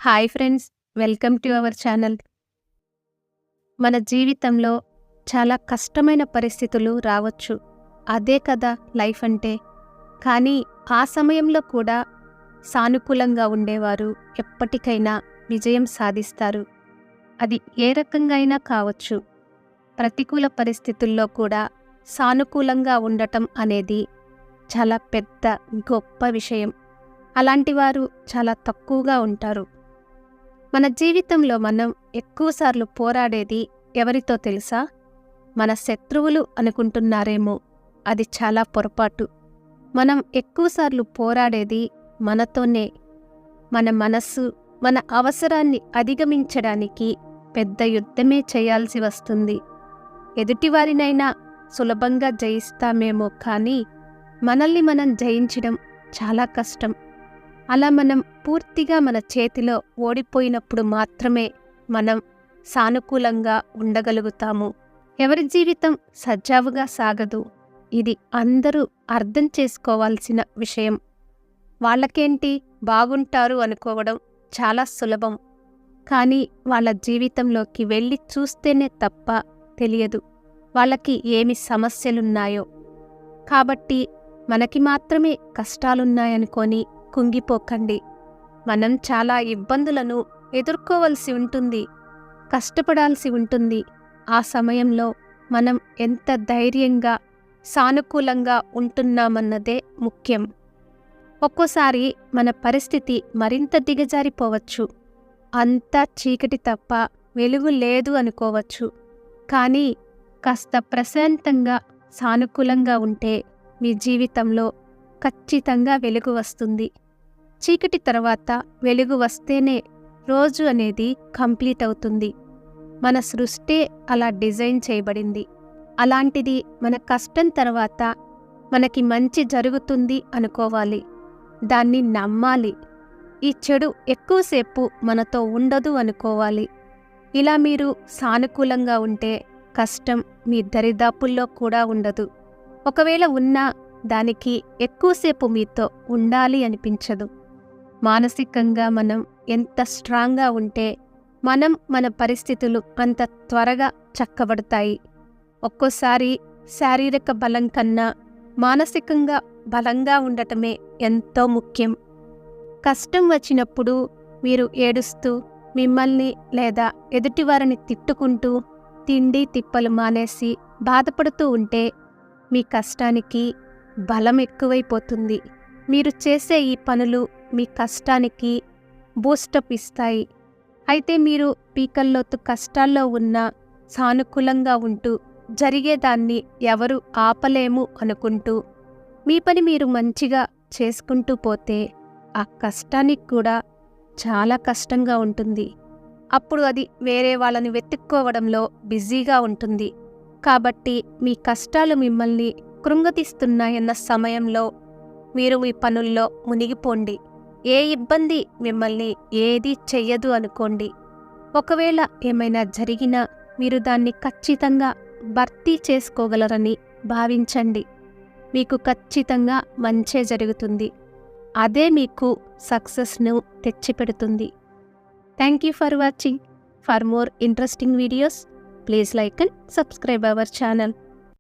Hi friends, welcome to our channel. మన జీవితంలో చాలా కష్టమైన పరిస్థితులు రావచ్చు. అదే కదా లైఫ్ అంటే. కానీ ఆ సమయంలో కూడా సానుకూలంగా ఉండేవారు ఎప్పటికైనా విజయం సాధిస్తారు. అది ఏ రకంగా అయినా కావచ్చు. ప్రతికూల పరిస్థితుల్లో కూడా సానుకూలంగా ఉండటం అనేది చాలా పెద్ద గొప్ప విషయం. అలాంటి వారు చాలా తక్కువగా ఉంటారు. మన జీవితంలో మనం ఎక్కువసార్లు పోరాడేది ఎవరితో తెలుసా? మన శత్రువులు అనుకుంటున్నారేమో. అది చాలా పొరపాటు. మనం ఎక్కువసార్లు పోరాడేది మనతోనే. మన మనస్సు మన అవసరాన్ని అధిగమించడానికి పెద్ద యుద్ధమే చేయాల్సి వస్తుంది. ఎదుటివారినైనా సులభంగా జయిస్తామేమో, కానీ మనల్ని మనం జయించడం చాలా కష్టం. అలా మనం పూర్తిగా మన చేతిలో ఓడిపోయినప్పుడు మాత్రమే మనం సానుకూలంగా ఉండగలుగుతాము. ఎవరి జీవితం సజావుగా సాగదు. ఇది అందరూ అర్థం చేసుకోవాల్సిన విషయం. వాళ్ళకేంటి, బాగుంటారు అనుకోవడం చాలా సులభం. కానీ వాళ్ళ జీవితంలోకి వెళ్ళి చూస్తేనే తప్ప తెలియదు వాళ్ళకి ఏమి సమస్యలున్నాయో. కాబట్టి మనకి మాత్రమే కష్టాలున్నాయనుకొని కుంగిపోకండి. మనం చాలా ఇబ్బందులను ఎదుర్కోవలసి ఉంటుంది, కష్టపడాల్సి ఉంటుంది. ఆ సమయంలో మనం ఎంత ధైర్యంగా సానుకూలంగా ఉంటున్నామన్నదే ముఖ్యం. ఒక్కోసారి మన పరిస్థితి మరింత దిగజారిపోవచ్చు. అంతా చీకటి తప్ప వెలుగు లేదు అనుకోవచ్చు. కానీ కాస్త ప్రశాంతంగా సానుకూలంగా ఉంటే మీ జీవితంలో ఖచ్చితంగా వెలుగు వస్తుంది. చీకటి తర్వాత వెలుగు వస్తేనే రోజు అనేది కంప్లీట్ అవుతుంది. మన సృష్టే అలా డిజైన్ చేయబడింది. అలాంటిది మన కష్టం తర్వాత మనకి మంచి జరుగుతుంది అనుకోవాలి. దాన్ని నమ్మాలి. ఈ చెడు ఎక్కువసేపు మనతో ఉండదు అనుకోవాలి. ఇలా మీరు సానుకూలంగా ఉంటే కష్టం మీ దరిదాపుల్లో కూడా ఉండదు. ఒకవేళ ఉన్నా దానికి ఎక్కువసేపు మీతో ఉండాలి అనిపించదు. మానసికంగా మనం ఎంత స్ట్రాంగ్గా ఉంటే మన పరిస్థితులు అంత త్వరగా చక్కబడతాయి. ఒక్కోసారి శారీరక బలం కన్నా మానసికంగా బలంగా ఉండటమే ఎంతో ముఖ్యం. కష్టం వచ్చినప్పుడు మీరు ఏడుస్తూ మిమ్మల్ని లేదా ఎదుటివారిని తిట్టుకుంటూ తిండి తిప్పలు మానేసి బాధపడుతూ ఉంటే మీ కష్టానికి బలం ఎక్కువైపోతుంది. మీరు చేసే ఈ పనులు మీ కష్టానికి బూస్టప్ ఇస్తాయి. అయితే మీరు పీకల్లోతు కష్టాల్లో ఉన్న సానుకూలంగా ఉంటూ జరిగేదాన్ని ఎవరు ఆపలేము అనుకుంటూ మీ పని మీరు మంచిగా చేసుకుంటూ పోతే ఆ కష్టానికి కూడా చాలా కష్టంగా ఉంటుంది. అప్పుడు అది వేరే వాళ్ళని వెతుక్కోవడంలో బిజీగా ఉంటుంది. కాబట్టి మీ కష్టాలు మిమ్మల్ని కృంగతీస్తున్నాయన్న సమయంలో మీరు మీ పనుల్లో మునిగిపోండి. ఏ ఇబ్బంది మిమ్మల్ని ఏదీ చెయ్యదు అనుకోండి. ఒకవేళ ఏమైనా జరిగినా మీరు దాన్ని ఖచ్చితంగా భర్తీ చేసుకోగలరని భావించండి. మీకు ఖచ్చితంగా మంచే జరుగుతుంది. అదే మీకు సక్సెస్ను తెచ్చిపెడుతుంది. Thank you for watching. For more interesting videos, please like and subscribe our channel.